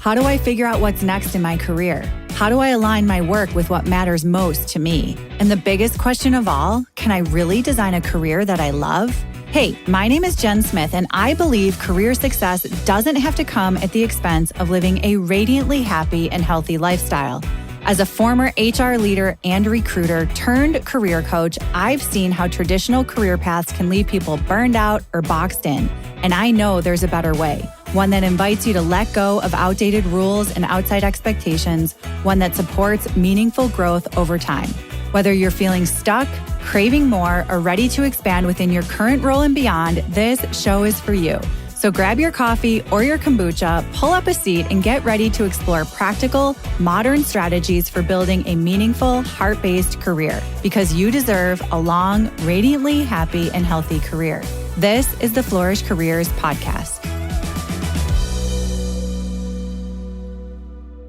How do I figure out what's next in my career? How do I align my work with what matters most to me? And the biggest question of all, can I really design a career that I love? Hey, my name is Jen Smith, and I believe career success doesn't have to come at the expense of living a radiantly happy and healthy lifestyle. As a former HR leader and recruiter turned career coach, I've seen how traditional career paths can leave people burned out or boxed in. And I know there's a better way, one that invites you to let go of outdated rules and outside expectations, one that supports meaningful growth over time. Whether you're feeling stuck, craving more, or ready to expand within your current role and beyond, this show is for you. So grab your coffee or your kombucha, pull up a seat, and get ready to explore practical, modern strategies for building a meaningful, heart-based career, because you deserve a long, radiantly happy and healthy career. This is the Flourish Careers Podcast.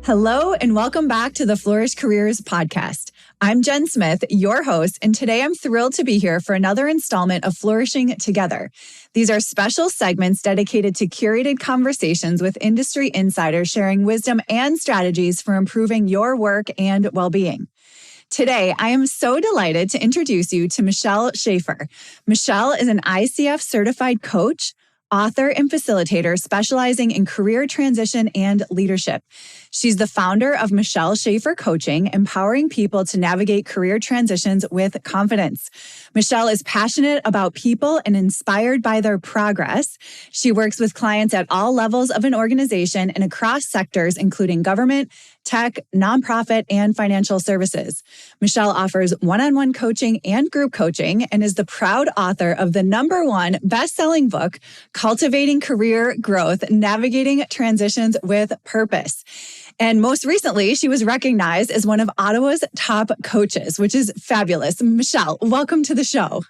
Hello, and welcome back to the Flourish Careers Podcast. I'm Jen Smith, your host, and today I'm thrilled to be here for another installment of Flourishing Together. These are special segments dedicated to curated conversations with industry insiders sharing wisdom and strategies for improving your work and well-being. Today, I am so delighted to introduce you to Michelle Schafer. Michelle is an ICF certified coach, author, and facilitator specializing in career transition and leadership. She's the founder of Michelle Schafer Coaching, empowering people to navigate career transitions with confidence. Michelle is passionate about people and inspired by their progress. She works with clients at all levels of an organization and across sectors, including government, tech, nonprofit, and financial services. Michelle offers one-on-one coaching and group coaching and is the proud author of the #1 best-selling book, Cultivating Career Growth, Navigating Transitions with Purpose. And most recently, she was recognized as one of Ottawa's top coaches, which is fabulous. Michelle, welcome to the show.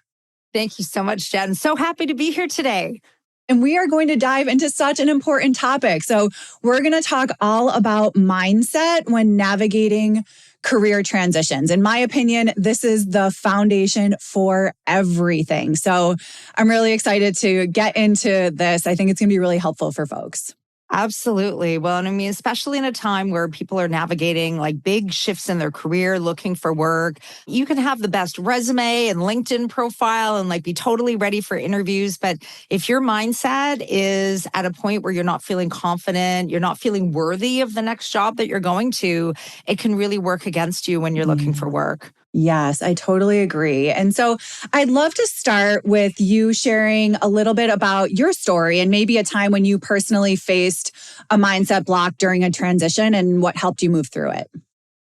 Thank you so much, Jen. So happy to be here today. And we are going to dive into such an important topic. So we're going to talk all about mindset when navigating career transitions. In my opinion, this is the foundation for everything. So I'm really excited to get into this. I think it's going to be really helpful for folks. Absolutely. Well, and I mean, especially in a time where people are navigating like big shifts in their career, looking for work, you can have the best resume and LinkedIn profile and like be totally ready for interviews. But if your mindset is at a point where you're not feeling confident, you're not feeling worthy of the next job that you're going to, it can really work against you when you're looking for work. Yes, I totally agree. And so I'd love to start with you sharing a little bit about your story and maybe a time when you personally faced a mindset block during a transition and what helped you move through it.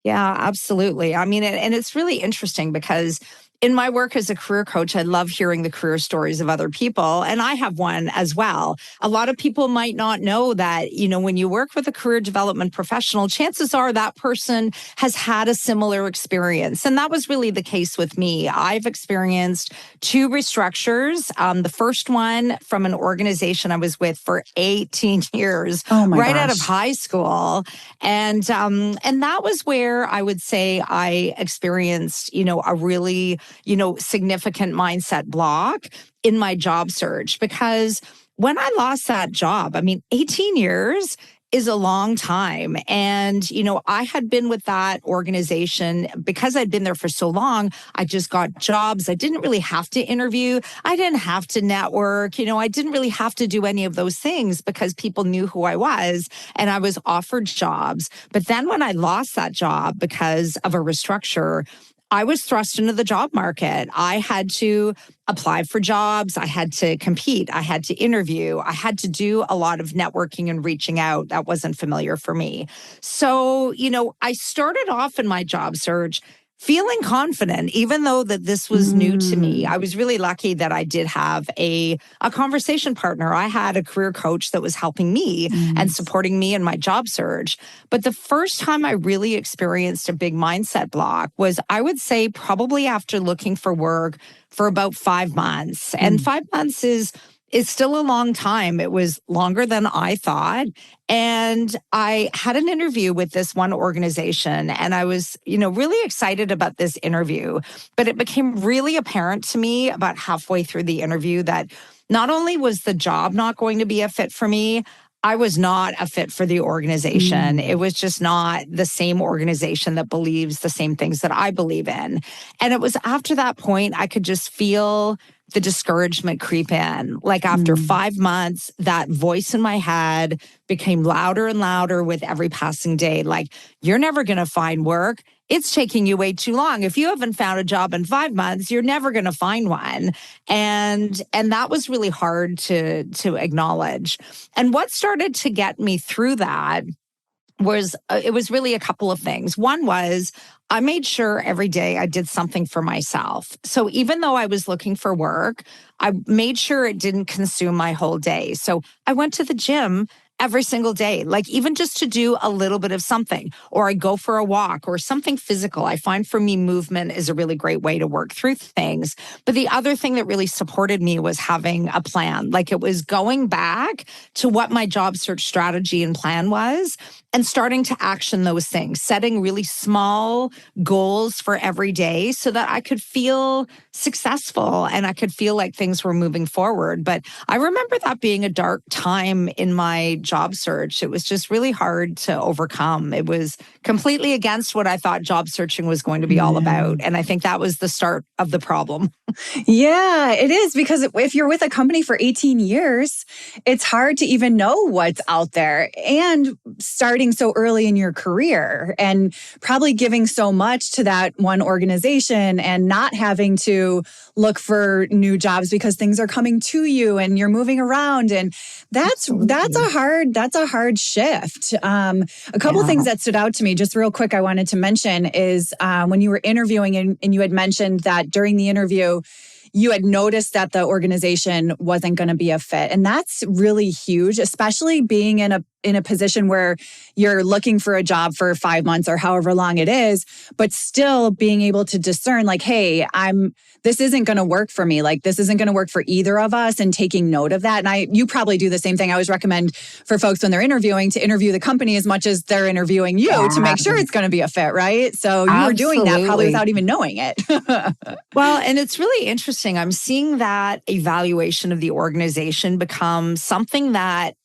Yeah, absolutely. I mean, and it's really interesting because in my work as a career coach, I love hearing the career stories of other people, and I have one as well. A lot of people might not know that, when you work with a career development professional, chances are that person has had a similar experience. And that was really the case with me. I've experienced 2 restructures. The first one from an organization I was with for 18 years, right out of high school. And that was where I would say I experienced, a really significant mindset block in my job search, because when I lost that job, 18 years is a long time. And, I had been with that organization because I'd been there for so long. I just got jobs. I didn't really have to interview. I didn't have to network. I didn't really have to do any of those things because people knew who I was and I was offered jobs. But then when I lost that job because of a restructure, I was thrust into the job market. I had to apply for jobs. I had to compete. I had to interview. I had to do a lot of networking and reaching out. That wasn't familiar for me. So, I started off in my job search feeling confident, even though that this was new to me. I was really lucky that I did have a conversation partner. I had a career coach that was helping me and supporting me in my job search. But the first time I really experienced a big mindset block was, I would say, probably after looking for work for about 5 months. And 5 months is still a long time. It was longer than I thought. And I had an interview with this one organization, and I was, really excited about this interview. But it became really apparent to me about halfway through the interview that not only was the job not going to be a fit for me, I was not a fit for the organization. It was just not the same organization that believes the same things that I believe in. And it was after that point, I could just feel the discouragement creep in. Like after 5 months, that voice in my head became louder and louder with every passing day. Like, you're never going to find work. It's taking you way too long. If you haven't found a job in 5 months, you're never going to find one. And that was really hard to acknowledge. And what started to get me through that was it was really a couple of things. One was I made sure every day I did something for myself. So even though I was looking for work, I made sure it didn't consume my whole day. So I went to the gym every single day, like even just to do a little bit of something, or I go for a walk or something physical. I find for me, movement is a really great way to work through things. But the other thing that really supported me was having a plan. Like, it was going back to what my job search strategy and plan was and starting to action those things, setting really small goals for every day so that I could feel successful and I could feel like things were moving forward. But I remember that being a dark time in my job search. It was just really hard to overcome. It was completely against what I thought job searching was going to be all about. And I think that was the start of the problem. Yeah, it is, because if you're with a company for 18 years, it's hard to even know what's out there, and starting so early in your career and probably giving so much to that one organization and not having to look for new jobs because things are coming to you and you're moving around. And that's a hard shift. A couple of things that stood out to me, just real quick, I wanted to mention is when you were interviewing and you had mentioned that during the interview, you had noticed that the organization wasn't going to be a fit. And that's really huge, especially being in a position where you're looking for a job for 5 months or however long it is, but still being able to discern like, hey, this isn't going to work for me. Like, this isn't going to work for either of us, and taking note of that. And you probably do the same thing. I always recommend for folks when they're interviewing to interview the company as much as they're interviewing you to make sure it's going to be a fit, right? So you were doing that probably without even knowing it. Well, and it's really interesting. I'm seeing that evaluation of the organization become something that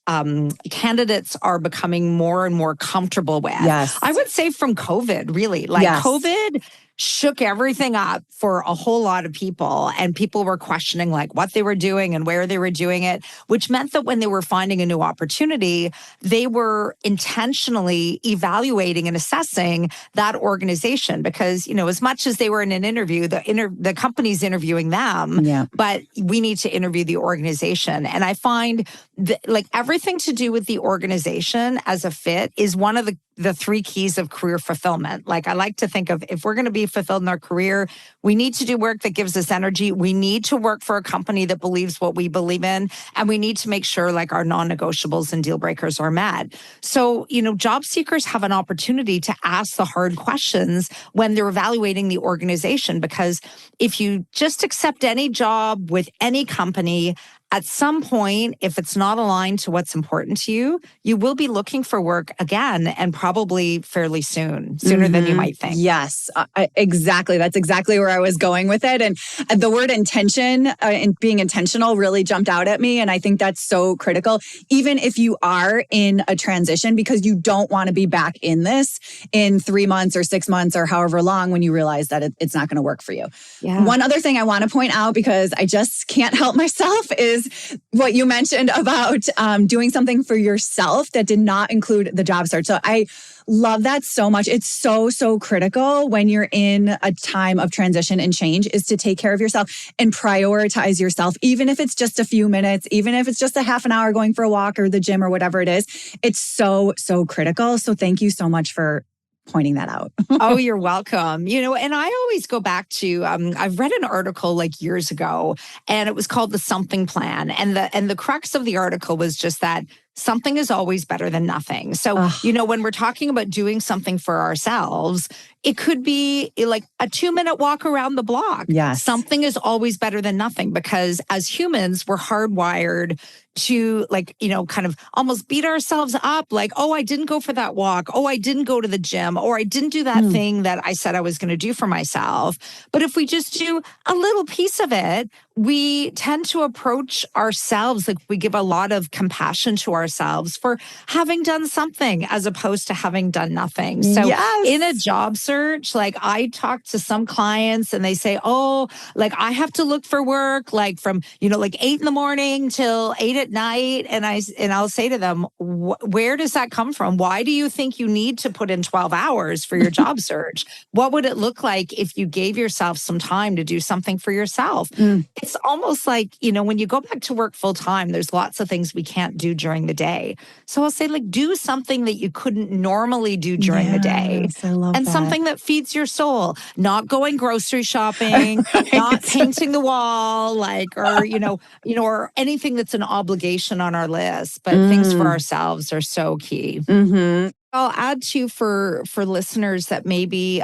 candidates are becoming more and more comfortable with. Yes. I would say from COVID, really. Like, COVID shook everything up for a whole lot of people, and people were questioning like what they were doing and where they were doing it, which meant that when they were finding a new opportunity, they were intentionally evaluating and assessing that organization, because, as much as they were in an interview, the company's interviewing them, but we need to interview the organization. And I find that, like, everything to do with the organization as a fit is one of the 3 keys of career fulfillment. Like, I like to think of, if we're going to be fulfilled in our career, we need to do work that gives us energy. We need to work for a company that believes what we believe in. And we need to make sure like our non-negotiables and deal breakers are met. So, job seekers have an opportunity to ask the hard questions when they're evaluating the organization, because if you just accept any job with any company, at some point, if it's not aligned to what's important to you, you will be looking for work again, and probably fairly sooner than you might think. Yes, exactly. That's exactly where I was going with it. And the word intention and being intentional really jumped out at me. And I think that's so critical, even if you are in a transition, because you don't want to be back in this in 3 months or 6 months or however long when you realize that it's not going to work for you. Yeah. One other thing I want to point out, because I just can't help myself, is what you mentioned about doing something for yourself that did not include the job search. So I love that so much. It's so, so critical when you're in a time of transition and change, is to take care of yourself and prioritize yourself, even if it's just a few minutes, even if it's just a half an hour going for a walk or the gym or whatever it is. It's so, so critical. So thank you so much for pointing that out. Oh, you're welcome. And I always go back to, I've read an article like years ago, and it was called The Something Plan. And the crux of the article was just that something is always better than nothing. So, when we're talking about doing something for ourselves, It could be like a 2-minute walk around the block. Yes. Something is always better than nothing, because as humans, we're hardwired to kind of almost beat ourselves up. Like, oh, I didn't go for that walk. Oh, I didn't go to the gym, or I didn't do that thing that I said I was going to do for myself. But if we just do a little piece of it, we tend to approach ourselves, like we give a lot of compassion to ourselves for having done something as opposed to having done nothing. So in a job search, like I talk to some clients and they say, oh, like I have to look for work like from, like 8 a.m. till 8 p.m. And I'll say to them, where does that come from? Why do you think you need to put in 12 hours for your job search? What would it look like if you gave yourself some time to do something for yourself? It's almost like, when you go back to work full time, there's lots of things we can't do during the day. So I'll say, like, do something that you couldn't normally do during the day. I love and that. Something that feeds your soul, not going grocery shopping, not painting the wall, or anything that's an obligation on our list. But things for ourselves are so key. I'll add to for listeners that maybe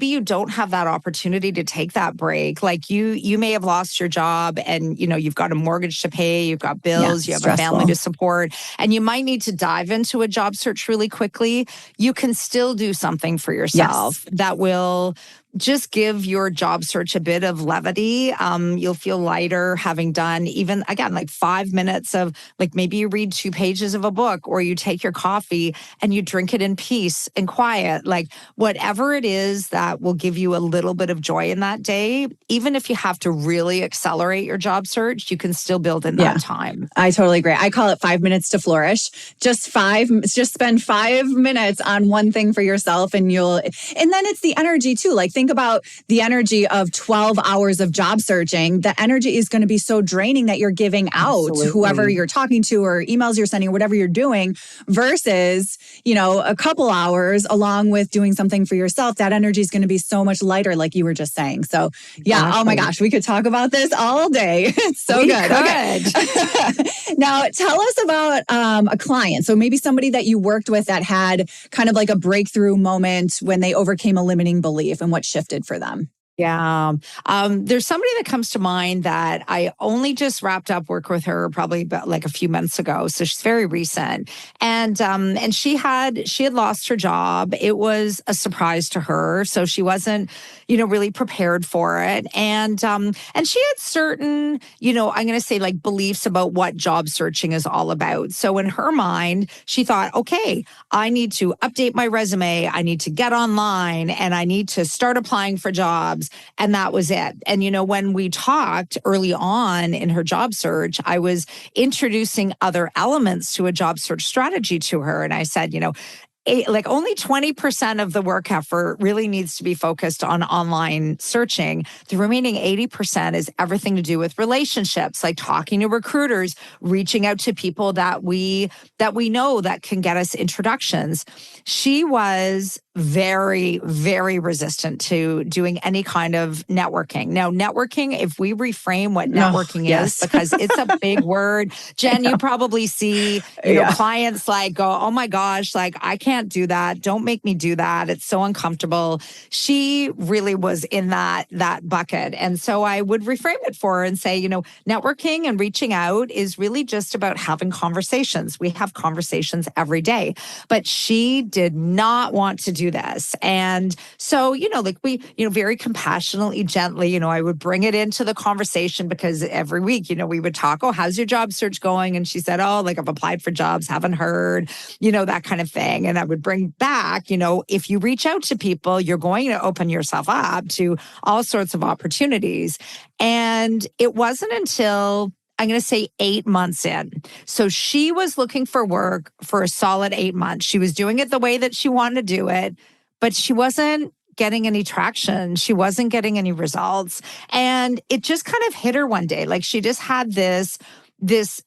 you don't have that opportunity to take that break. Like you may have lost your job and you've got a mortgage to pay, you've got bills, you have a family to support, and you might need to dive into a job search really quickly. You can still do something for yourself that will just give your job search a bit of levity. You'll feel lighter having done even, again, like 5 minutes of like maybe you read 2 pages of a book, or you take your coffee and you drink it in peace and quiet. Like whatever it is that will give you a little bit of joy in that day, even if you have to really accelerate your job search, you can still build in that time. I totally agree. I call it 5 minutes to flourish. Just spend 5 minutes on one thing for yourself and then it's the energy too. Like think about the energy of 12 hours of job searching. The energy is going to be so draining that you're giving out to whoever you're talking to or emails you're sending or whatever you're doing versus, a couple hours along with doing something for yourself. That energy is going to be so much lighter, like you were just saying. So oh my gosh, we could talk about this all day. It's so good. Okay. Now tell us about a client. So maybe somebody that you worked with that had kind of like a breakthrough moment when they overcame a limiting belief and what shifted for them. Yeah. There's somebody that comes to mind that I only just wrapped up work with her probably about like a few months ago. So she's very recent. And she had lost her job. It was a surprise to her. So she wasn't, really prepared for it. And she had certain, I'm going to say like beliefs about what job searching is all about. So in her mind, she thought, okay, I need to update my resume. I need to get online and I need to start applying for jobs. And that was it. And, when we talked early on in her job search, I was introducing other elements to a job search strategy to her. And I said, only 20% of the work effort really needs to be focused on online searching. The remaining 80% is everything to do with relationships, like talking to recruiters, reaching out to people that we know that can get us introductions. She was very, very resistant to doing any kind of networking. Now, networking, if we reframe what networking is, because it's a big word, Jen, you probably see, clients like go, oh my gosh, like I can't do that. Don't make me do that. It's so uncomfortable. She really was in that bucket. And so I would reframe it for her and say, networking and reaching out is really just about having conversations. We have conversations every day, but she did not want to do this. And so, we, very compassionately, gently, I would bring it into the conversation because every week, we would talk, oh, how's your job search going? And she said, oh, like I've applied for jobs, haven't heard, that kind of thing. And I would bring back, if you reach out to people, you're going to open yourself up to all sorts of opportunities. And it wasn't until I'm going to say 8 months in. So she was looking for work for a solid 8 months. She was doing it the way that she wanted to do it, but she wasn't getting any traction. She wasn't getting any results. And it just kind of hit her one day. Like she just had this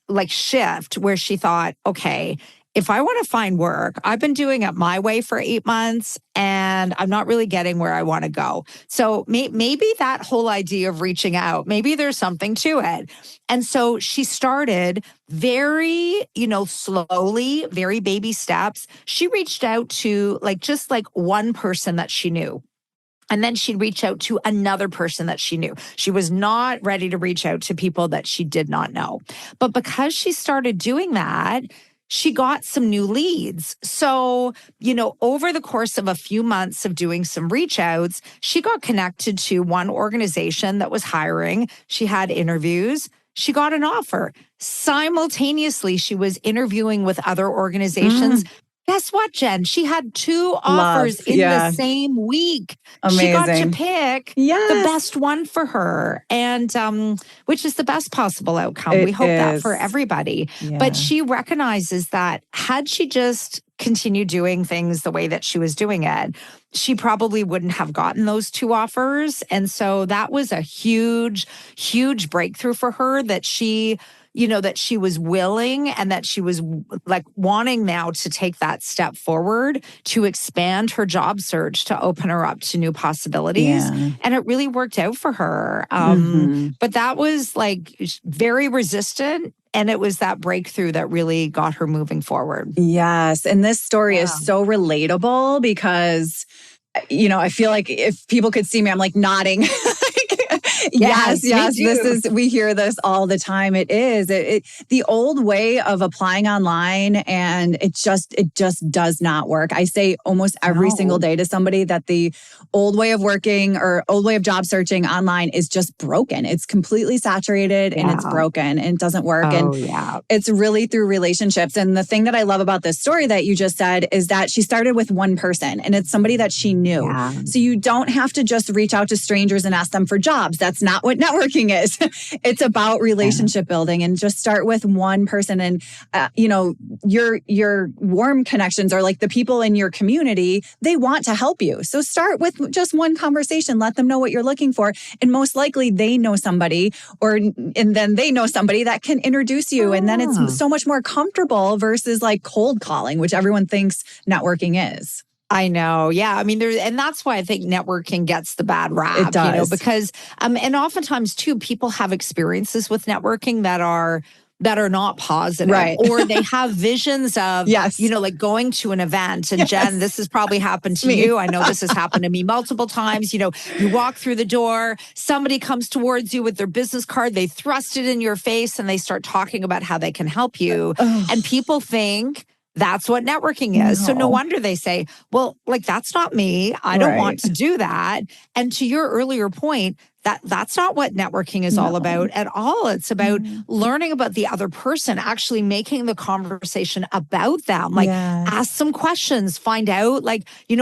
like shift where she thought, okay, if I want to find work, I've been doing it my way for 8 months and I'm not really getting where I want to go. So maybe that whole idea of reaching out, maybe there's something to it. And so she started very, slowly, very baby steps. She reached out to just one person that she knew. And then she'd reach out to another person that she knew. She was not ready to reach out to people that she did not know. But because she started doing that, she got some new leads. So, over the course of a few months of doing some reach outs, she got connected to one organization that was hiring. She had interviews. She got an offer. Simultaneously, she was interviewing with other organizations. Guess what, Jen? She had 2 offers in the same week. Amazing. She got to pick the Yes. best one for her, and which is the best possible outcome. We hope that for everybody. Yeah. But she recognizes that had she just continued doing things the way that she was doing it, she probably wouldn't have gotten those 2 offers. And so that was a huge, huge breakthrough for her that she was willing and that she was wanting now to take that step forward to expand her job search, to open her up to new possibilities. Yeah. And it really worked out for her. But that was very resistant. And it was that breakthrough that really got her moving forward. Yes. And this story is so relatable because, I feel like if people could see me, I'm nodding. Yes. We hear this all the time. It is the old way of applying online, and it just does not work. I say almost every single day to somebody that the old way of working or old way of job searching online is just broken. It's completely saturated and it's broken and it doesn't work. It's really through relationships. And the thing that I love about this story that you just said is that she started with one person, and it's somebody that she knew. Yeah. So you don't have to just reach out to strangers and ask them for jobs. That's not what networking is. It's about relationship building, and just start with one person. And, your warm connections are the people in your community. They want to help you. So start with just one conversation. Let them know what you're looking for. And most likely they know somebody, and then they know somebody that can introduce you. And then it's so much more comfortable versus cold calling, which everyone thinks networking is. I know. Yeah. I mean, and that's why I think networking gets the bad rap. It does. Because, and oftentimes too, people have experiences with networking that are not positive, right? Or they have visions of, going to an event. And Jen, this has probably happened to you. I know this has happened to me multiple times. You walk through the door, somebody comes towards you with their business card, they thrust it in your face, and they start talking about how they can help you. And people think that's what networking is. No. So no wonder they say, well, that's not me. I don't want to do that. And to your earlier point, that's not what networking is all about at all. It's about learning about the other person, actually making the conversation about them. Ask some questions, find out,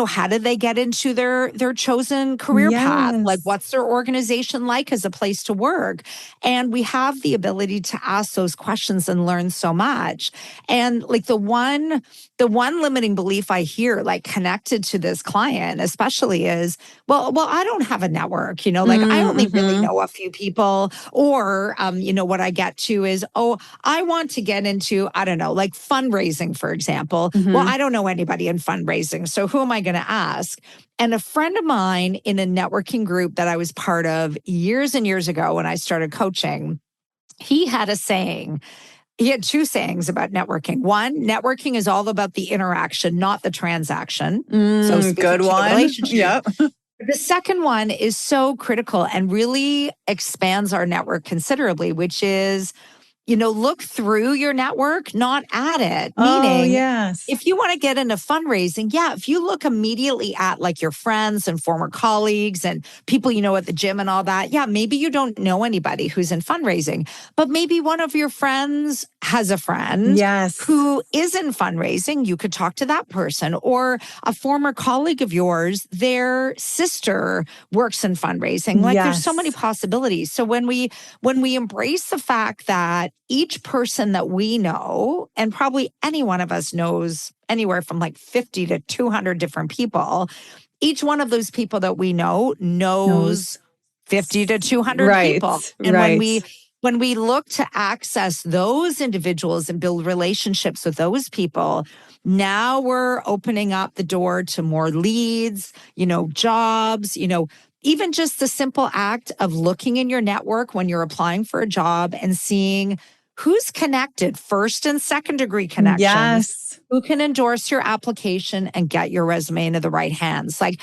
how did they get into their chosen career path? What's their organization like as a place to work? And we have the ability to ask those questions and learn so much. And the one limiting belief I hear, connected to this client especially, is, well, I don't have a network, I only really know a few people. Or, what I get to is, I want to get into, I don't know, fundraising, for example. Well, I don't know anybody in fundraising. So who am I going to ask? And a friend of mine in a networking group that I was part of years and years ago when I started coaching, he had a saying. He had 2 sayings about networking. One, networking is all about the interaction, not the transaction. So good one. Yep. The second one is so critical and really expands our network considerably, which is, look through your network, not at it. Meaning, if you want to get into fundraising, if you look immediately at your friends and former colleagues and people at the gym and all that, maybe you don't know anybody who's in fundraising, but maybe one of your friends has a friend who is in fundraising. You could talk to that person, or a former colleague of yours, their sister works in fundraising. There's so many possibilities. So when we embrace the fact that each person that we know, and probably any one of us knows anywhere from 50 to 200 different people, each one of those people that we know knows 50 to 200 people. And when we when we look to access those individuals and build relationships with those people, now we're opening up the door to more leads, jobs, even just the simple act of looking in your network when you're applying for a job and seeing who's connected, first and second degree connections, Yes. who can endorse your application and get your resume into the right hands. Like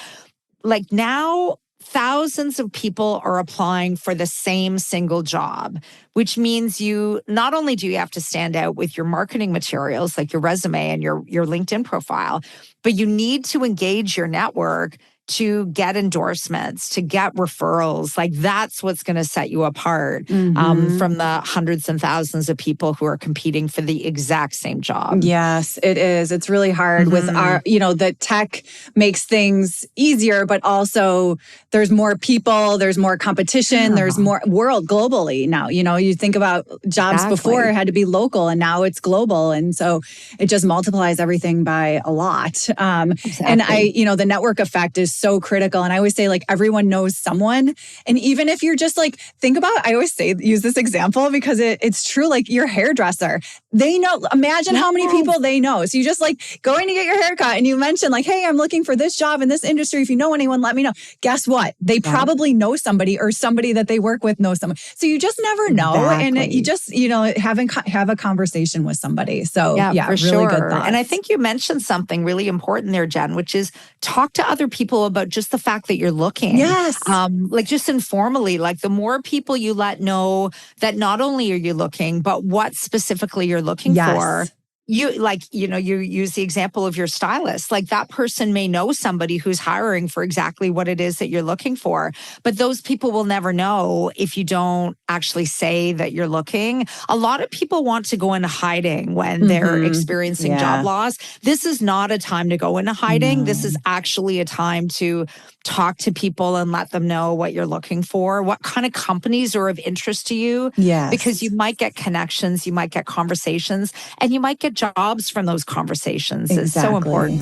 now, thousands of people are applying for the same single job, which means not only do you have to stand out with your marketing materials, like your resume and your LinkedIn profile, but you need to engage your network to get endorsements, to get referrals. Like that's what's going to set you apart from the hundreds and thousands of people who are competing for the exact same job. Yes, it is. It's really hard with our, the tech makes things easier, but also there's more people, there's more competition, there's more world globally now. You think about jobs before it had to be local and now it's global. And so it just multiplies everything by a lot. And the network effect is so critical. And I always say, like, everyone knows someone. And even if you're just like, I always use this example because it's true, like your hairdresser, they know, imagine how many people they know. So you just like going to get your haircut and you mention like, hey, I'm looking for this job in this industry. If you know anyone, let me know. Guess what? They probably know somebody or somebody that they work with knows someone. So you just never know. And you just, have a conversation with somebody. So for really sure. good thoughts. And I think you mentioned something really important there, Jen, which is talk to other people about just the fact that you're looking. Yes. Like just informally, like the more people you let know that not only are you looking, but what specifically you're looking for. You use the example of your stylist. Like that person may know somebody who's hiring for exactly what it is that you're looking for. But those people will never know if you don't actually say that you're looking. A lot of people want to go into hiding when they're experiencing job loss. This is not a time to go into hiding. No. This is actually a time to talk to people and let them know what you're looking for, what kind of companies are of interest to you. Yes. Because you might get connections, you might get conversations, and you might get jobs from those conversations. It's so important.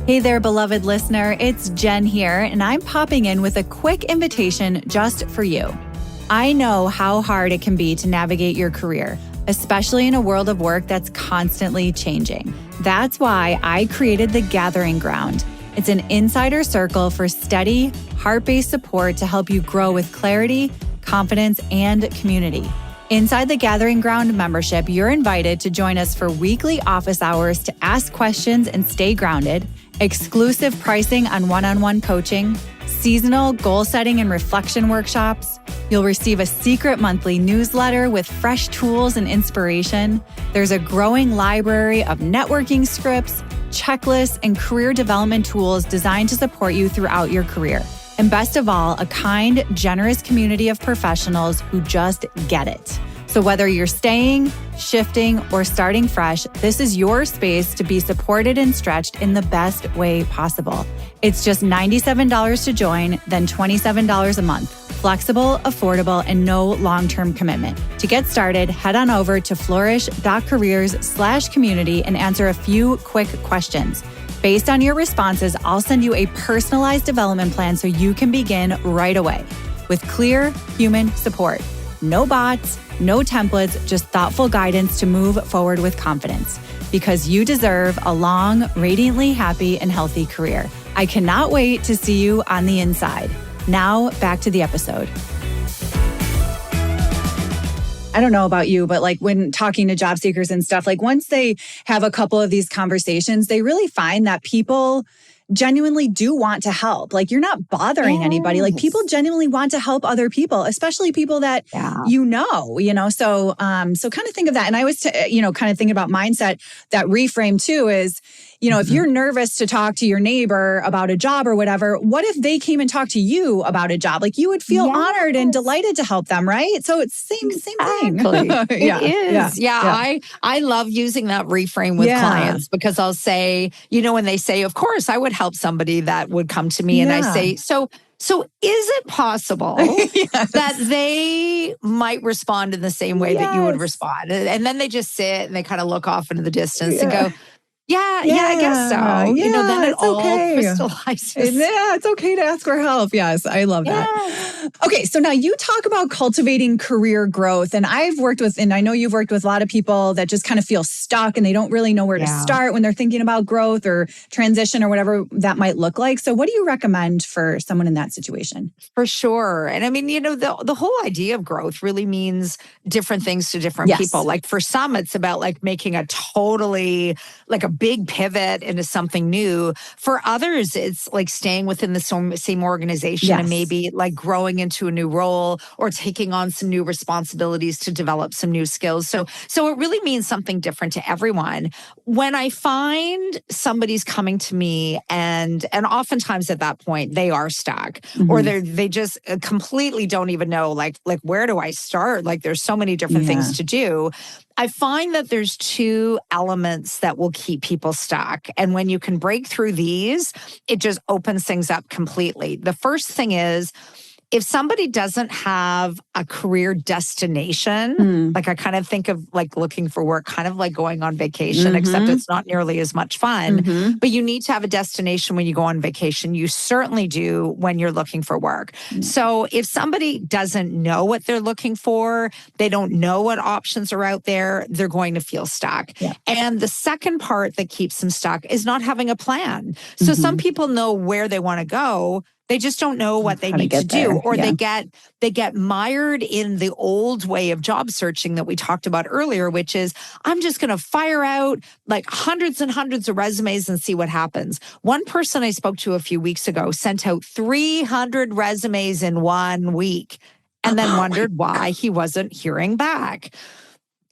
Hey there, beloved listener. It's Jen here, and I'm popping in with a quick invitation just for you. I know how hard it can be to navigate your career, especially in a world of work that's constantly changing. That's why I created The Gathering Ground. It's an insider circle for steady, heart-based support to help you grow with clarity, confidence, and community. Inside the Gathering Ground membership, you're invited to join us for weekly office hours to ask questions and stay grounded, exclusive pricing on one-on-one coaching, seasonal goal setting and reflection workshops. You'll receive a secret monthly newsletter with fresh tools and inspiration. There's a growing library of networking scripts, checklists, and career development tools designed to support you throughout your career. And best of all, a kind, generous community of professionals who just get it. So whether you're staying, shifting, or starting fresh, this is your space to be supported and stretched in the best way possible. It's just $97 to join, then $27 a month. Flexible, affordable, and no long-term commitment. To get started, head on over to flourish.careers/community and answer a few quick questions. Based on your responses, I'll send you a personalized development plan so you can begin right away with clear human support. No bots, no templates, just thoughtful guidance to move forward with confidence. Because you deserve a long, radiantly happy, and healthy career. I cannot wait to see you on the inside. Now, back to the episode. I don't know about you, but like when talking to job seekers and stuff, like once they have a couple of these conversations, they really find that people genuinely do want to help. Like you're not bothering anybody. Like people genuinely want to help other people, especially people that So kind of think of that. And I was, kind of thinking about mindset, that reframe too is, if you're nervous to talk to your neighbor about a job or whatever, what if they came and talked to you about a job? Like you would feel honored and delighted to help them, right? So it's same thing. It is. Yeah. I love using that reframe with clients because I'll say, when they say, of course, I would help somebody that would come to me. And I say, so is it possible that they might respond in the same way that you would respond? And then they just sit and they kind of look off into the distance and go, Yeah, I guess so. Then it it's all okay. crystallizes. Yeah, it's okay to ask for help. Yes, I love that. Yes. Okay, so now you talk about cultivating career growth, and and I know you've worked with a lot of people that just kind of feel stuck and they don't really know where to Yeah. start when they're thinking about growth or transition or whatever that might look like. So, what do you recommend for someone in that situation? For sure. And I mean, the whole idea of growth really means different things to different people. Yes. Like for some, it's about like making a totally like a big pivot into something new. For others, it's like staying within the same organization and Yes. maybe like growing into a new role or taking on some new responsibilities to develop some new skills. So it really means something different to everyone. When I find somebody's coming to me and oftentimes at that point they are stuck or they just completely don't even know like where do I start? Like there's so many different things to do. I find that there's two elements that will keep people stuck. And when you can break through these, it just opens things up completely. The first thing is, if somebody doesn't have a career destination, like I kind of think of like looking for work, kind of like going on vacation, except it's not nearly as much fun. But you need to have a destination when you go on vacation. You certainly do when you're looking for work. So if somebody doesn't know what they're looking for, they don't know what options are out there, they're going to feel stuck. And the second part that keeps them stuck is not having a plan. So some people know where they want to go. They just don't know what they need to do, or they get mired in the old way of job searching that we talked about earlier, which is I'm just going to fire out like hundreds and hundreds of resumes and see what happens. One person I spoke to a few weeks ago sent out 300 resumes in 1 week and then wondered why he wasn't hearing back.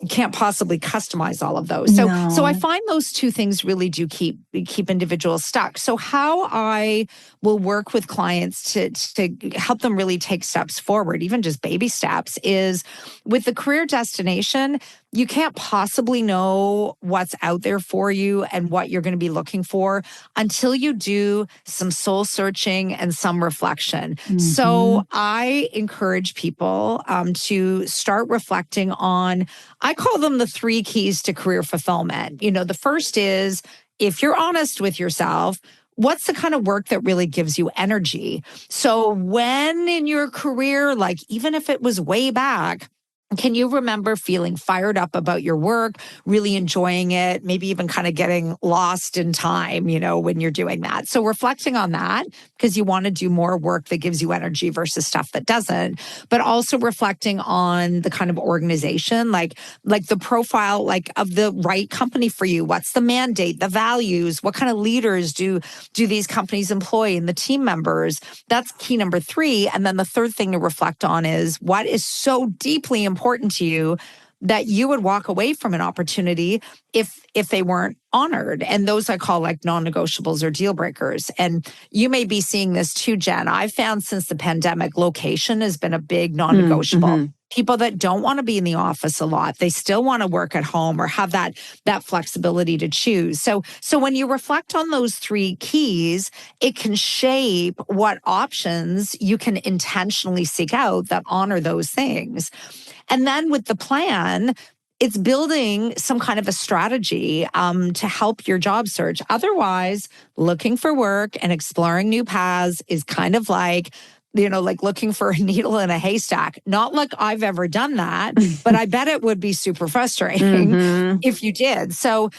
Can't possibly customize all of those. So I find those two things really do keep individuals stuck. So how I will work with clients to help them really take steps forward, even just baby steps, is with the career destination, you can't possibly know what's out there for you and what you're going to be looking for until you do some soul searching and some reflection. So I encourage people to start reflecting on, I call them the 3 keys to career fulfillment. The first is, if you're honest with yourself, what's the kind of work that really gives you energy? So when in your career, like even if it was way back, can you remember feeling fired up about your work, really enjoying it, maybe even kind of getting lost in time, when you're doing that? So reflecting on that, because you want to do more work that gives you energy versus stuff that doesn't, but also reflecting on the kind of organization, like the profile, like of the right company for you. What's the mandate, the values, what kind of leaders do these companies employ and the team members? That's key number 3. And then the third thing to reflect on is what is so deeply important to you that you would walk away from an opportunity if they weren't honored. And those I call like non-negotiables or deal breakers. And you may be seeing this too, Jen. I've found since the pandemic, location has been a big non-negotiable. People that don't want to be in the office a lot, they still want to work at home or have that flexibility to choose. So when you reflect on those 3 keys, it can shape what options you can intentionally seek out that honor those things. And then with the plan, it's building some kind of a strategy to help your job search. Otherwise, looking for work and exploring new paths is kind of like, like looking for a needle in a haystack. Not like I've ever done that, but I bet it would be super frustrating if you did. So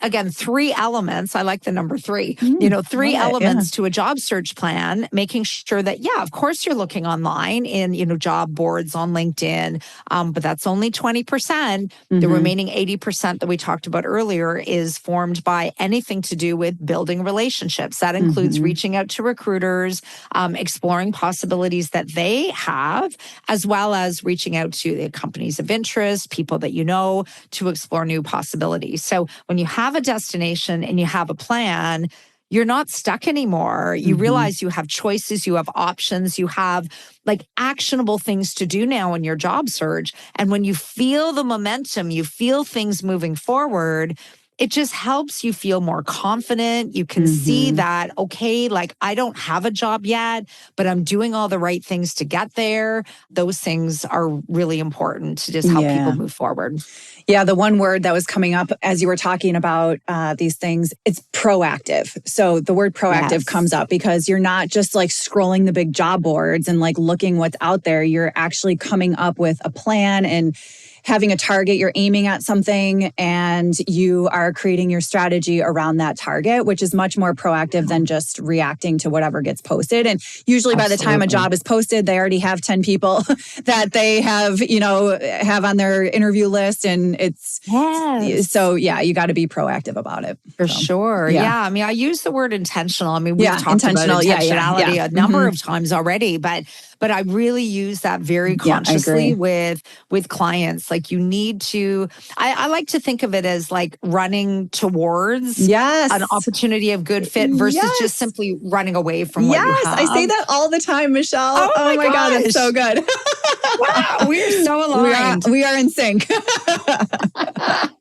again, 3 elements. I like the number 3. 3 elements to a job search plan, making sure that, of course you're looking online in, job boards on LinkedIn, but that's only 20%. The remaining 80% that we talked about earlier is formed by anything to do with building relationships. That includes reaching out to recruiters, exploring possibilities that they have, as well as reaching out to the companies of interest, people that you know, to explore new possibilities. So when you have a destination and you have a plan, you're not stuck anymore. You realize you have choices, you have options, you have like actionable things to do now in your job search. And when you feel the momentum, you feel things moving forward, it just helps you feel more confident. You can see that, okay, like I don't have a job yet, but I'm doing all the right things to get there. Those things are really important to just help people move forward. Yeah, the one word that was coming up as you were talking about these things, it's proactive. So the word proactive comes up because you're not just like scrolling the big job boards and like looking what's out there. You're actually coming up with a plan and having a target. You're aiming at something and you are creating your strategy around that target, which is much more proactive than just reacting to whatever gets posted. And usually by the time a job is posted, they already have 10 people that they have, have on their interview list. And it's, so yeah, you got to be proactive about it. For sure. Yeah. I mean, I use the word intentional. I mean, we've talked about intentionality a number of times already, but I really use that very consciously with clients. Like you need to, I like to think of it as like running towards an opportunity of good fit versus just simply running away from what you have. I say that all the time, Michelle. Oh my God, it's so good. Wow, we're so aligned. We are in sync.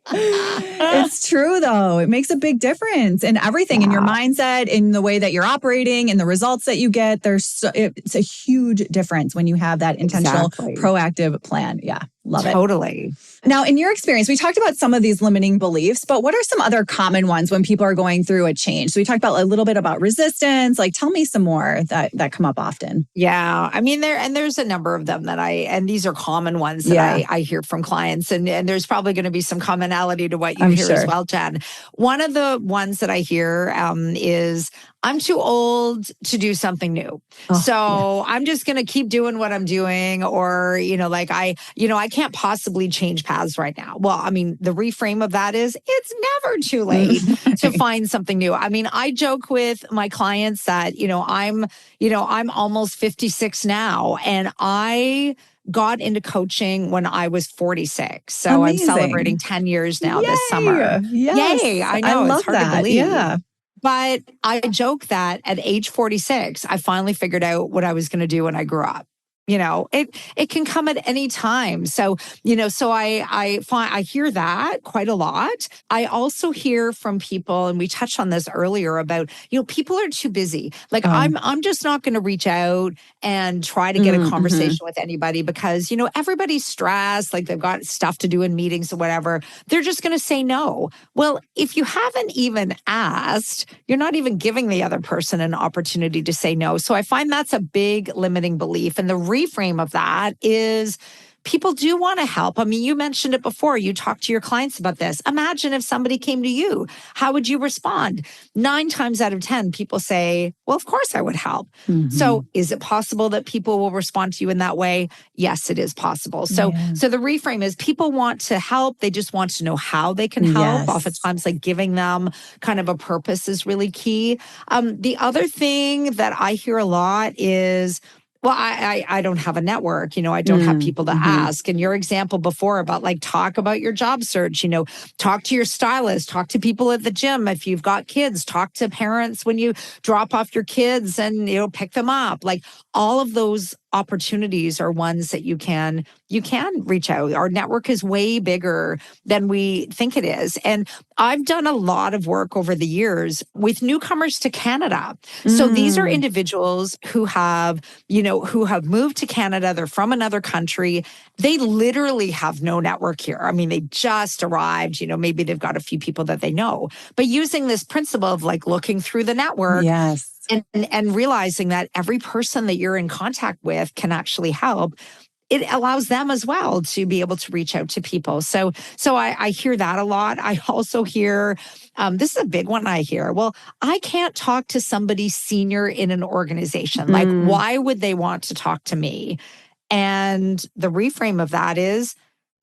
It's true, though. It makes a big difference in everything, in your mindset, in the way that you're operating, in the results that you get. It's a huge difference when you have that intentional, proactive plan. Yeah, love it. Totally. Now, in your experience, we talked about some of these limiting beliefs, but what are some other common ones when people are going through a change? So we talked about a little bit about resistance. Like, tell me some more that come up often. Yeah. I mean, there's a number of them and these are common ones that I hear from clients. And there's probably going to be some commonality to what you hear as well, Jen. One of the ones that I hear is, I'm too old to do something new. I'm just going to keep doing what I'm doing. Or, I can't possibly change paths right now. Well, I mean, the reframe of that is it's never too late to find something new. I mean, I joke with my clients that, I'm almost 56 now and I got into coaching when I was 46. So Amazing. I'm celebrating 10 years now this summer. Yes. Yay. I know. I love it's hard that. to believe. Yeah. But I joke that at age 46, I finally figured out what I was going to do when I grew up. It can come at any time. So, I hear that quite a lot. I also hear from people, and we touched on this earlier about, people are too busy. Like I'm just not going to reach out and try to get a conversation with anybody because, everybody's stressed, like they've got stuff to do in meetings or whatever. They're just going to say no. Well, if you haven't even asked, you're not even giving the other person an opportunity to say no. So I find that's a big limiting belief. And the reframe of that is people do want to help. I mean, you mentioned it before. You talked to your clients about this. Imagine if somebody came to you. How would you respond? 9 times out of 10, people say, well, of course I would help. So is it possible that people will respond to you in that way? Yes, it is possible. So the reframe is people want to help. They just want to know how they can help. Oftentimes, like giving them kind of a purpose is really key. The other thing that I hear a lot is, well, I don't have a network, I don't have people to ask. And your example before about like, talk about your job search, talk to your stylist, talk to people at the gym. If you've got kids, talk to parents when you drop off your kids and, pick them up. Like all of those opportunities are ones that you can reach out. Our network is way bigger than we think it is. And I've done a lot of work over the years with newcomers to Canada. So these are individuals who have moved to Canada. They're from another country. They literally have no network here. I mean, they just arrived, maybe they've got a few people that they know, but using this principle of like looking through the network. And realizing that every person that you're in contact with can actually help, it allows them as well to be able to reach out to people. So I hear that a lot. I also hear, this is a big one I hear, well, I can't talk to somebody senior in an organization. Like, why would they want to talk to me? And the reframe of that is,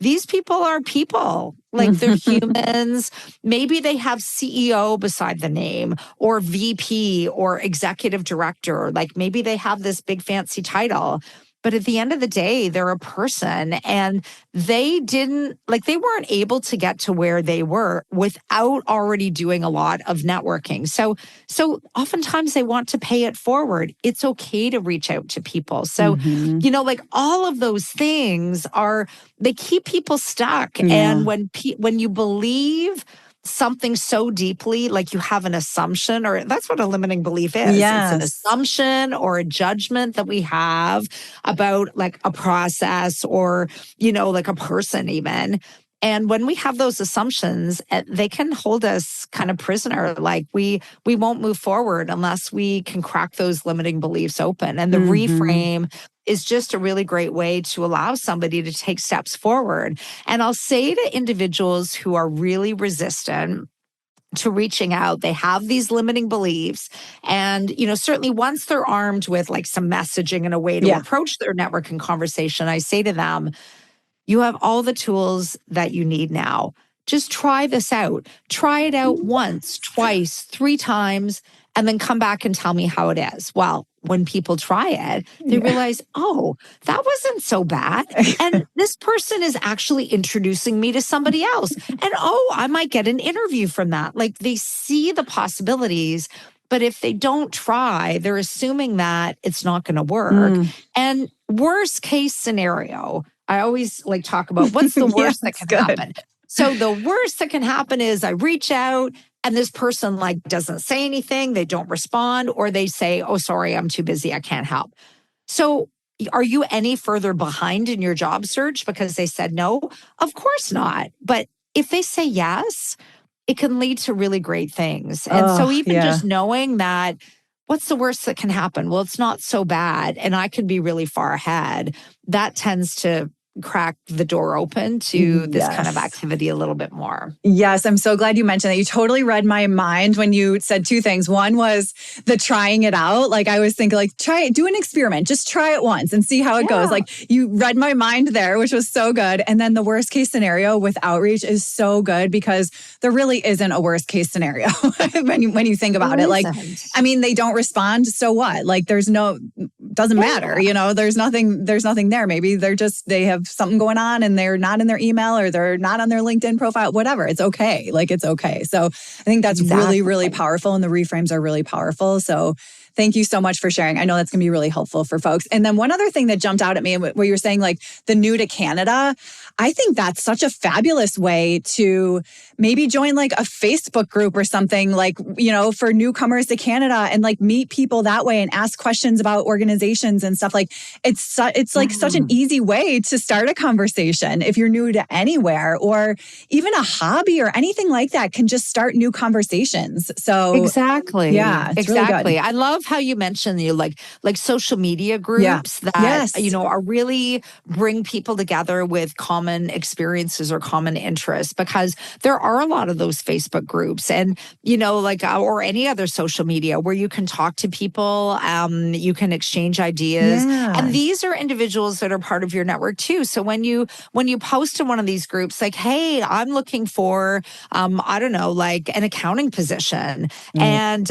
these people are people, like they're humans. Maybe they have CEO beside the name or VP or executive director. Like maybe they have this big fancy title. But at the end of the day, they're a person and they weren't able to get to where they were without already doing a lot of networking. So oftentimes they want to pay it forward. It's okay to reach out to people. So, like all of those things they keep people stuck. And when you believe something so deeply, like you have an assumption, or that's what a limiting belief is. Yes. It's an assumption or a judgment that we have about like a process or, like a person even. And when we have those assumptions, they can hold us kind of prisoner. Like we won't move forward unless we can crack those limiting beliefs open. And the reframe is just a really great way to allow somebody to take steps forward. And I'll say to individuals who are really resistant to reaching out, they have these limiting beliefs. And, certainly once they're armed with like some messaging and a way to approach their networking conversation, I say to them, you have all the tools that you need now. Just try this out. Try it out once, twice, 3 times, and then come back and tell me how it is. Well, when people try it, they realize, oh, that wasn't so bad. And this person is actually introducing me to somebody else. And oh, I might get an interview from that. Like they see the possibilities. But if they don't try, they're assuming that it's not going to work. And worst case scenario, I always like talk about what's the worst that can happen. So the worst that can happen is I reach out and this person like doesn't say anything, they don't respond, or they say, oh, sorry, I'm too busy, I can't help. So are you any further behind in your job search because they said no? Of course not. But if they say yes, it can lead to really great things. And so even just knowing that, what's the worst that can happen? Well, it's not so bad. And I can be really far ahead. That tends to crack the door open to this kind of activity a little bit more. Yes, I'm so glad you mentioned that. You totally read my mind when you said 2 things. One was the trying it out. Like I was thinking like, do an experiment. Just try it once and see how it goes. Like you read my mind there, which was so good. And then the worst case scenario with outreach is so good because there really isn't a worst case scenario when you think about it. Like, I mean, they don't respond. So what? Like doesn't matter. There's nothing there. Maybe they have something going on and they're not in their email or they're not on their LinkedIn profile, whatever. It's okay. Like it's okay. So I think that's really, really powerful. And the reframes are really powerful. So thank you so much for sharing. I know that's going to be really helpful for folks. And then one other thing that jumped out at me where you're saying like the new to Canada, I think that's such a fabulous way to maybe join like a Facebook group or something like, for newcomers to Canada and like meet people that way and ask questions about organizations and stuff. Like it's like such an easy way to start a conversation if you're new to anywhere or even a hobby or anything like that can just start new conversations. So exactly. Yeah, exactly. Really I love how you mentioned like social media groups that, are really bring people together with common experiences or common interests, because there are a lot of those Facebook groups and, or any other social media where you can talk to people, you can exchange ideas. Yeah. And these are individuals that are part of your network too. So when you post in one of these groups, like, hey, I'm looking for, I don't know, like an accounting position and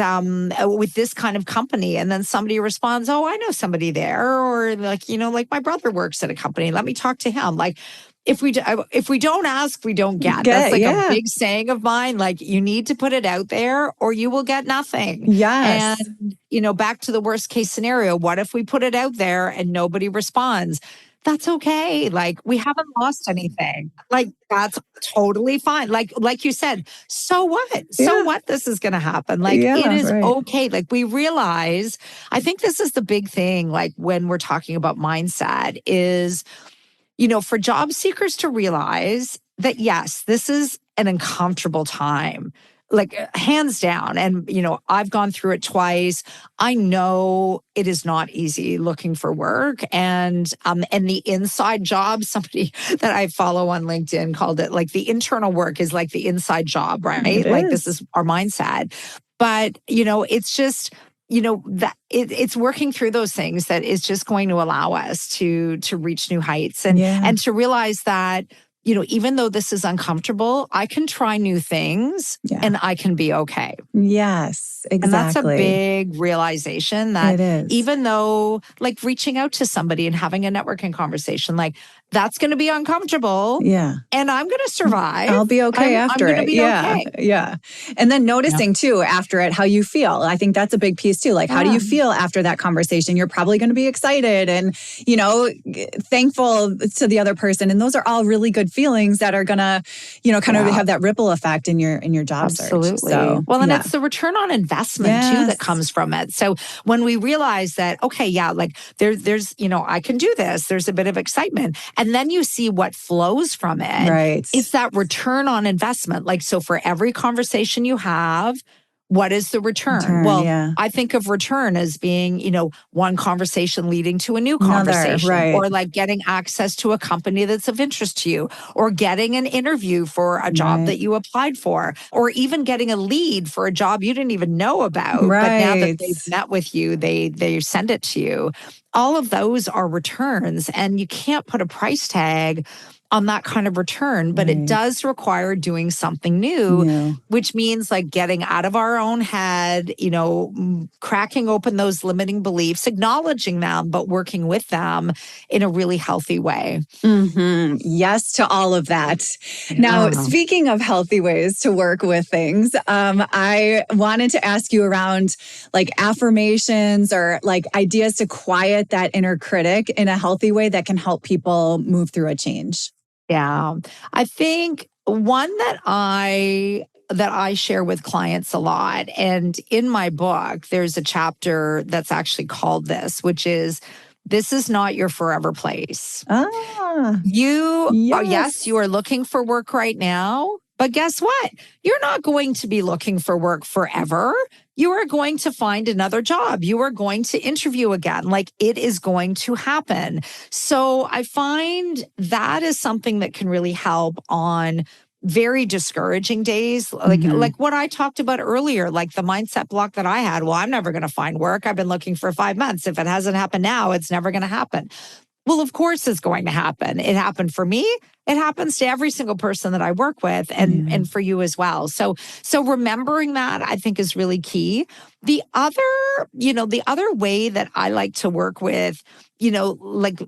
with this kind of company. And then somebody responds, oh, I know somebody there. Or like, like my brother works at a company. Let me talk to him. Like, if we don't ask, we don't get. That's like a big saying of mine. Like you need to put it out there or you will get nothing. Yes. And, back to the worst case scenario. What if we put it out there and nobody responds? That's okay. Like we haven't lost anything. Like that's totally fine. Like you said, so what? So what this is going to happen? Like it is okay. Like we realize, I think this is the big thing, like when we're talking about mindset is, for job seekers to realize that, yes, this is an uncomfortable time, like hands down. And, I've gone through it twice. I know it is not easy looking for work. And the inside job, somebody that I follow on LinkedIn called it like the internal work is like the inside job, right? Like this is our mindset. But, it's just, that it's working through those things that is just going to allow us to reach new heights and to realize that, even though this is uncomfortable, I can try new things and I can be okay. Yes, exactly. And that's a big realization that even though like reaching out to somebody and having a networking conversation, like that's going to be uncomfortable. Yeah. And I'm going to survive. I'll be okay after it. Okay. Yeah. And then noticing too, after it, how you feel. I think that's a big piece too. Like, how do you feel after that conversation? You're probably going to be excited and, thankful to the other person. And those are all really good feelings that are going to, kind of have that ripple effect in your job search. Absolutely. So, well, and it's the return on investment too that comes from it. So when we realize that, okay, like there's, I can do this, there's a bit of excitement. And then you see what flows from it. Right. It's that return on investment. Like, so for every conversation you have, what is the return? I think of return as being, one conversation leading to a new conversation, right. or like getting access to a company that's of interest to you, or getting an interview for a job that you applied for, or even getting a lead for a job you didn't even know about. Right. But now that they've met with you, they send it to you. All of those are returns, and you can't put a price tag on that kind of return, but it does require doing something new, which means like getting out of our own head, cracking open those limiting beliefs, acknowledging them, but working with them in a really healthy way. Mm-hmm. Yes to all of that. Now, speaking of healthy ways to work with things, I wanted to ask you around like affirmations or like ideas to quiet that inner critic in a healthy way that can help people move through a change. Yeah. I think one that I share with clients a lot, and in my book, there's a chapter that's actually called this, which is, this is not your forever place. Yes, you are looking for work right now, but guess what? You're not going to be looking for work forever. You are going to find another job. You are going to interview again. Like, it is going to happen. So I find that is something that can really help on very discouraging days. Like what I talked about earlier, like the mindset block that I had. Well, I'm never going to find work. I've been looking for 5 months. If it hasn't happened now, it's never going to happen. Well, of course it's going to happen. It happened for me. It happens to every single person that I work with, and for you as well. So remembering that, I think, is really key. The other way that I like to work with, like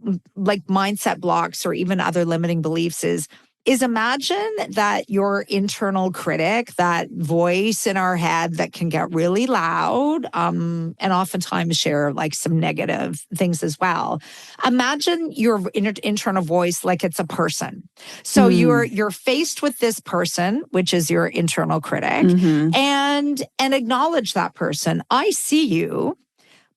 mindset blocks or even other limiting beliefs is imagine that your internal critic, that voice in our head that can get really loud, and oftentimes share like some negative things as well. Imagine your internal voice like it's a person. So you're faced with this person, which is your internal critic, and acknowledge that person. I see you.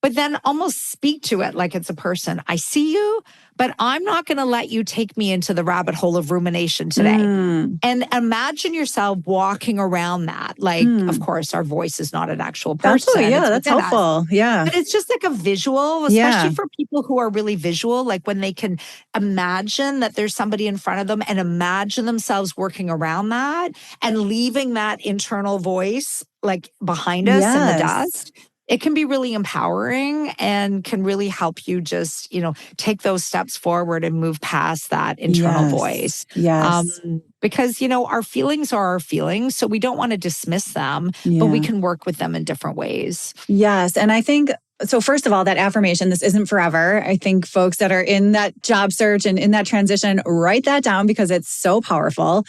But then almost speak to it like it's a person. I see you, but I'm not going to let you take me into the rabbit hole of rumination today. And imagine yourself walking around that. Like, of course, our voice is not an actual person. That's helpful. Yeah. But it's just like a visual, especially for people who are really visual, like when they can imagine that there's somebody in front of them and imagine themselves working around that and leaving that internal voice like behind us in the dust. It can be really empowering and can really help you just, take those steps forward and move past that internal voice. Because, our feelings are our feelings, so we don't want to dismiss them, but we can work with them in different ways. Yes. And I think, so first of all, that affirmation, this isn't forever. I think folks that are in that job search and in that transition, write that down because it's so powerful.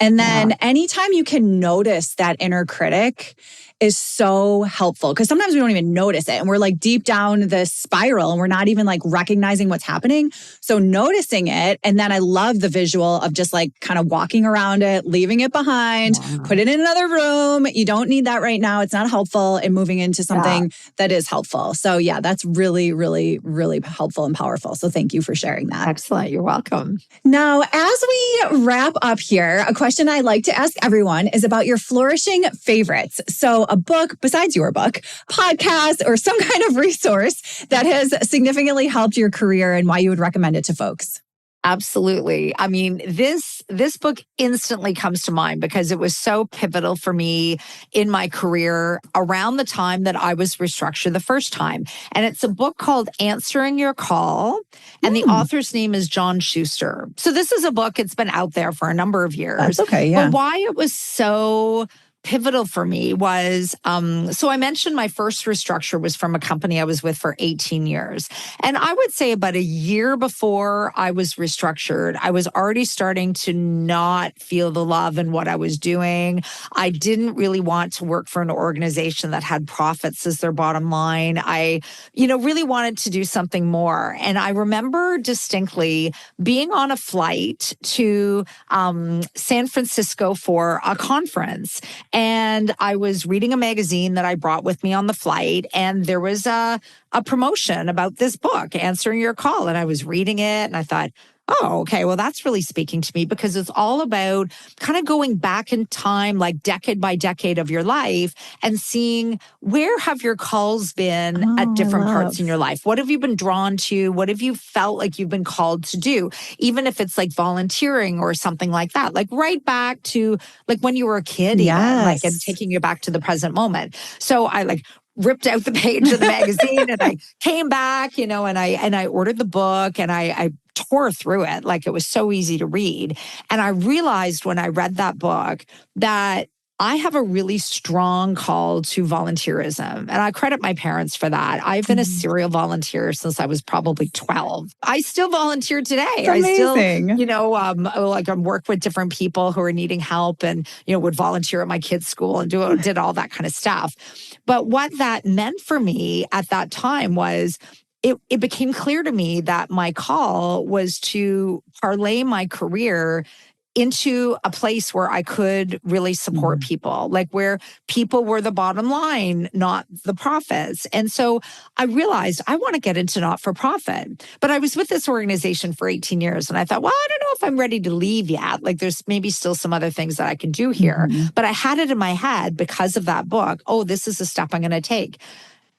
And then anytime you can notice that inner critic is so helpful, because sometimes we don't even notice it and we're like deep down this spiral and we're not even like recognizing what's happening. So noticing it, and then I love the visual of just like kind of walking around it, leaving it behind, put it in another room. You don't need that right now. It's not helpful, and moving into something that is helpful. So that's really, really, really helpful and powerful. So thank you for sharing that. Excellent. You're welcome. Now, as we wrap up here, a question I like to ask everyone is about your flourishing favorites. So a book, besides your book, podcast, or some kind of resource that has significantly helped your career and why you would recommend it to folks. Absolutely. I mean, this book instantly comes to mind because it was so pivotal for me in my career around the time that I was restructured the first time. And it's a book called Answering Your Call. And the author's name is John Schuster. So this is a book, it's been out there for a number of years. That's okay, But why it was so pivotal for me was, so I mentioned my first restructure was from a company I was with for 18 years. And I would say about a year before I was restructured, I was already starting to not feel the love in what I was doing. I didn't really want to work for an organization that had profits as their bottom line. I, really wanted to do something more. And I remember distinctly being on a flight to San Francisco for a conference. And I was reading a magazine that I brought with me on the flight, and there was a promotion about this book, Answering Your Call. And I was reading it, and I thought, oh, okay, well, that's really speaking to me, because it's all about kind of going back in time, like decade by decade of your life, and seeing where have your calls been at different parts in your life. What have you been drawn to? What have you felt like you've been called to do? Even if it's like volunteering or something like that, like right back to like when you were a kid, even like, and taking you back to the present moment. So I like ripped out the page of the magazine and I came back, and I ordered the book, and I tore through it. Like, it was so easy to read. And I realized when I read that book that I have a really strong call to volunteerism. And I credit my parents for that. I've been a serial volunteer since I was probably 12. I still volunteer today. Amazing. I still, like I work with different people who are needing help, and, would volunteer at my kids' school and did all that kind of stuff. But what that meant for me at that time was it became clear to me that my call was to parlay my career into a place where I could really support people, like where people were the bottom line, not the profits. And so I realized I want to get into not-for-profit. But I was with this organization for 18 years, and I thought, well, I don't know if I'm ready to leave yet. Like, there's maybe still some other things that I can do here. But I had it in my head because of that book. Oh, this is a step I'm going to take.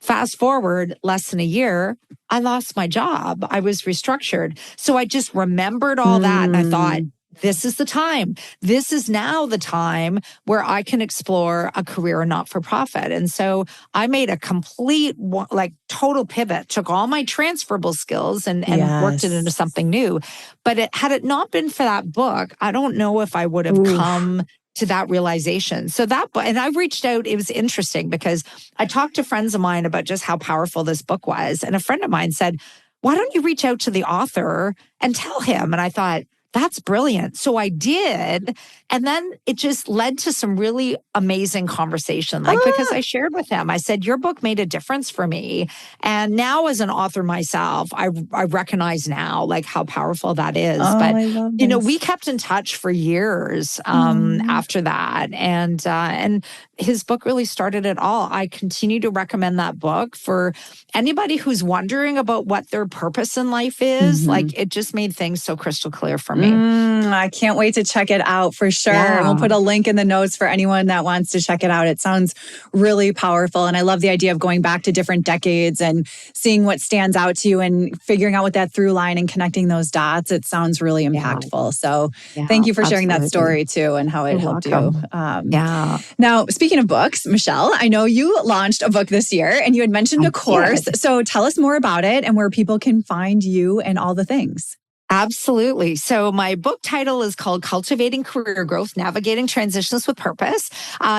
Fast forward less than a year, I lost my job. I was restructured. So I just remembered all that, and I thought, this is the time. This is now the time where I can explore a career in not-for-profit. And so I made a complete, like, total pivot, took all my transferable skills and worked it into something new. But had it not been for that book, I don't know if I would have come to that realization. So and I reached out, it was interesting because I talked to friends of mine about just how powerful this book was. And a friend of mine said, why don't you reach out to the author and tell him? And I thought, that's brilliant. So I did. And then it just led to some really amazing conversation. Because I shared with him, I said, your book made a difference for me. And now as an author myself, I recognize now like how powerful that is. But, I love this. We kept in touch for years after that. And his book really started it all. I continue to recommend that book for anybody who's wondering about what their purpose in life is. Like, it just made things so crystal clear for me. I can't wait to check it out for sure. Yeah. And we'll put a link in the notes for anyone that wants to check it out. It sounds really powerful. And I love the idea of going back to different decades and seeing what stands out to you and figuring out what that through line and connecting those dots. It sounds really impactful. So thank you for sharing that story too and how it helped you. Now, speaking of books, Michelle, I know you launched a book this year and you had mentioned a course. So tell us more about it and where people can find you and all the things. Absolutely. So my book title is called Cultivating Career Growth, Navigating Transitions with Purpose.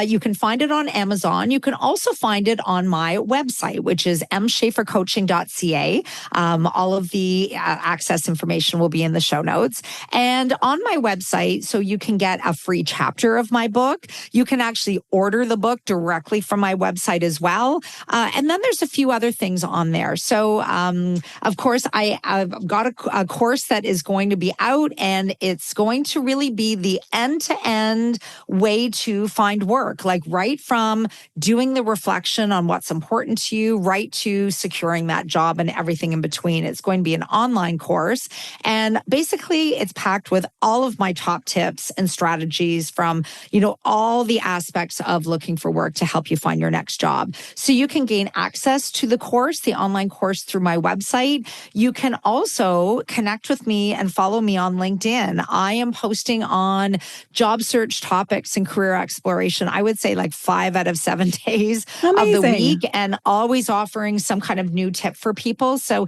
You can find it on Amazon. You can also find it on my website, which is mschafercoaching.ca. All of the access information will be in the show notes. And on my website, so you can get a free chapter of my book. You can actually order the book directly from my website as well. And then there's a few other things on there. So, of course, I've got a course that is going to be out, and it's going to really be the end-to-end way to find work, like right from doing the reflection on what's important to you, right to securing that job and everything in between. It's going to be an online course. And basically, it's packed with all of my top tips and strategies from, all the aspects of looking for work to help you find your next job. So you can gain access to the course, the online course, through my website. You can also connect with me me and follow me on LinkedIn. I am posting on job search topics and career exploration, I would say like 5 out of 7 days of the week, and always offering some kind of new tip for people. So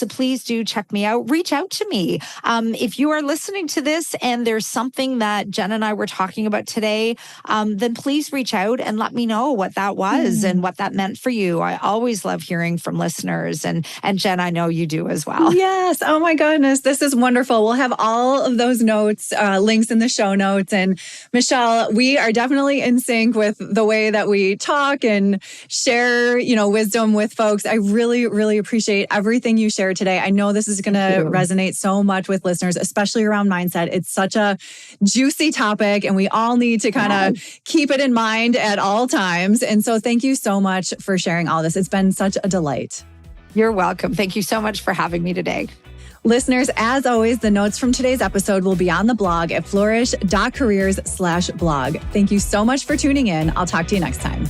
please do check me out. Reach out to me. If you are listening to this and there's something that Jen and I were talking about today, then please reach out and let me know what that was and what that meant for you. I always love hearing from listeners. And Jen, I know you do as well. Yes. Oh my goodness. This is wonderful. We'll have all of those notes, links in the show notes. And Michelle, we are definitely in sync with the way that we talk and share, wisdom with folks. I really, really appreciate everything you shared today. I know this is going to resonate so much with listeners, especially around mindset. It's such a juicy topic and we all need to kind of keep it in mind at all times. And so thank you so much for sharing all this. It's been such a delight. You're welcome. Thank you so much for having me today. Listeners, as always, the notes from today's episode will be on the blog at flourish.careers/blog. Thank you so much for tuning in. I'll talk to you next time.